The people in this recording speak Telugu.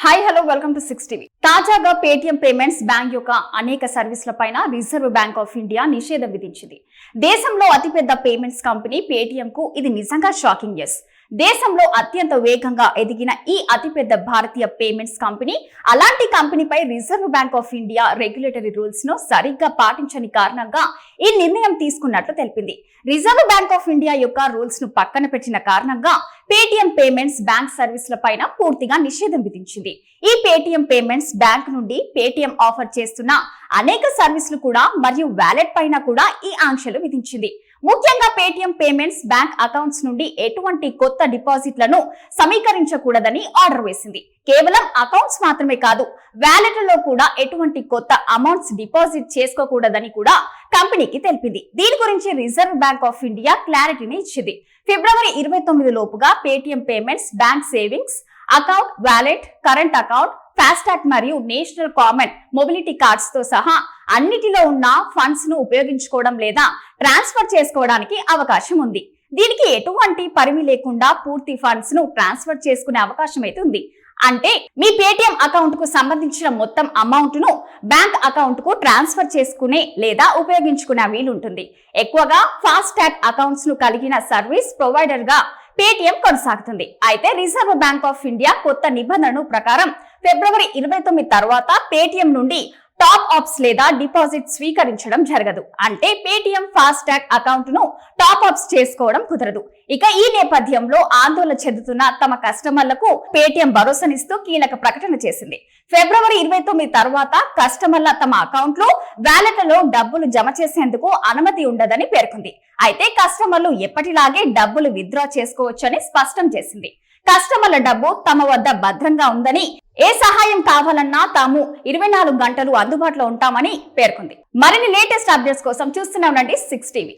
Hi hello welcome to 6 TV. తాజాగా పేటిఎం పేమెంట్స్ బ్యాంక్ యొక్క అనేక సర్వీసుల పైన రిజర్వ్ బ్యాంక్ ఆఫ్ ఇండియా నిషేధం విధించింది. దేశంలో అతిపెద్ద పేమెంట్స్ కంపెనీ పేటిఎం కు ఇది నిజంగా షాకింగ్ న్యూస్. దేశంలో అత్యంత వేగంగా ఎదిగిన ఈ అతిపెద్ద భారతీయ పేమెంట్స్ కంపెనీ అలాంటి కంపెనీపై reserve bank of India regulatory rules ను సరిగ్గా పాటించని కారణంగా ఈ నిర్ణయం తీసుకున్నట్లు తెలిపింది. రిజర్వ్ బ్యాంక్ ఆఫ్ ఇండియా యొక్క రూల్స్ ను పక్కన పెట్టిన కారణంగా పేటిఎం పేమెంట్స్ బ్యాంక్ సర్వీసుల పైన పూర్తిగా నిషేధం విధించింది. ఈ పేటిఎం పేమెంట్స్ బ్యాంక్ నుండి పేటిఎం ఆఫర్ చేస్తున్న అనేక సర్వీసులు కూడా మరియు వాలెట్ పైన కూడా ఈ ఆంక్షలు విధించింది. ముఖ్యంగా పేటిఎం పేమెంట్స్ బ్యాంక్ అకౌంట్స్ నుండి ఎటువంటి కొత్త డిపాజిట్లను సమీకరించకూడదని ఆర్డర్ వేసింది. కేవలం అకౌంట్స్ మాత్రమే కాదు, వ్యాలెట్లలో కూడా ఎటువంటి కొత్త అమౌంట్స్ డిపాజిట్ చేసుకోకూడదని కూడా కంపెనీకి తెలిపింది. దీని గురించి రిజర్వ్ బ్యాంక్ ఆఫ్ ఇండియా క్లారిటీని ఇచ్చింది. ఫిబ్రవరి 29 లోపుగా Paytm payments bank savings account, wallet, current account, FASTag మరియు నేషనల్ కామన్ మొబిలిటీ కార్డ్స్ తో సహా అన్నిటిలో ఉన్న ఫండ్స్ ను ఉపయోగించుకోవడం లేదా ట్రాన్స్ఫర్ చేసుకోవడానికి అవకాశం ఉంది. దీనికి ఎటువంటి పరిమి లేకుండా పూర్తి ఫండ్స్ ను ట్రాన్స్ఫర్ చేసుకునే అవకాశం అయితే ఉంది. అంటే మీ పేటిఎం అకౌంట్ కు సంబంధించిన మొత్తం అమౌంట్ ను బ్యాంక్ అకౌంట్ కు ట్రాన్స్ఫర్ చేసుకునే లేదా ఉపయోగించుకునే వీలుంటుంది. ఎక్కువగా ఫాస్టాగ్ అకౌంట్స్ ను కలిగిన సర్వీస్ ప్రొవైడర్ గా పేటిఎం కొనసాగుతుంది. అయితే రిజర్వ్ బ్యాంక్ ఆఫ్ ఇండియా కొత్త నిబంధనల ప్రకారం ఫిబ్రవరి 29 తర్వాత పేటిఎం నుండి టాప్ అప్స్ లేదా డిపాజిట్ స్వీకరించడం జరగదు. అంటే పేటిఎం ఫాస్టాగ్ అకౌంట్ ను టాప్ అప్స్ చేసుకోవడం కుదరదు. ఇక ఈ నేపథ్యంలో ఆందోళన చెందుతున్న తమ కస్టమర్లకు పేటిఎం భరోసానిస్తూ కీలక ప్రకటన చేసింది. ఫిబ్రవరి 29 తర్వాత కస్టమర్ల తమ అకౌంట్ లో వ్యాలెట్లలో డబ్బులు జమ చేసేందుకు అనుమతి ఉండదని పేర్కొంది. అయితే కస్టమర్లు ఎప్పటిలాగే డబ్బులు విత్డ్రా చేసుకోవచ్చని స్పష్టం చేసింది. కస్టమర్ల డబ్బు తమ వద్ద భద్రంగా ఉందని, ఏ సహాయం కావాలన్నా తాము 24 గంటలు అందుబాటులో ఉంటామని పేర్కొంది. మరిన్ని లేటెస్ట్ అప్డేట్స్ కోసం చూస్తూనే ఉండండి 6 టీవీ.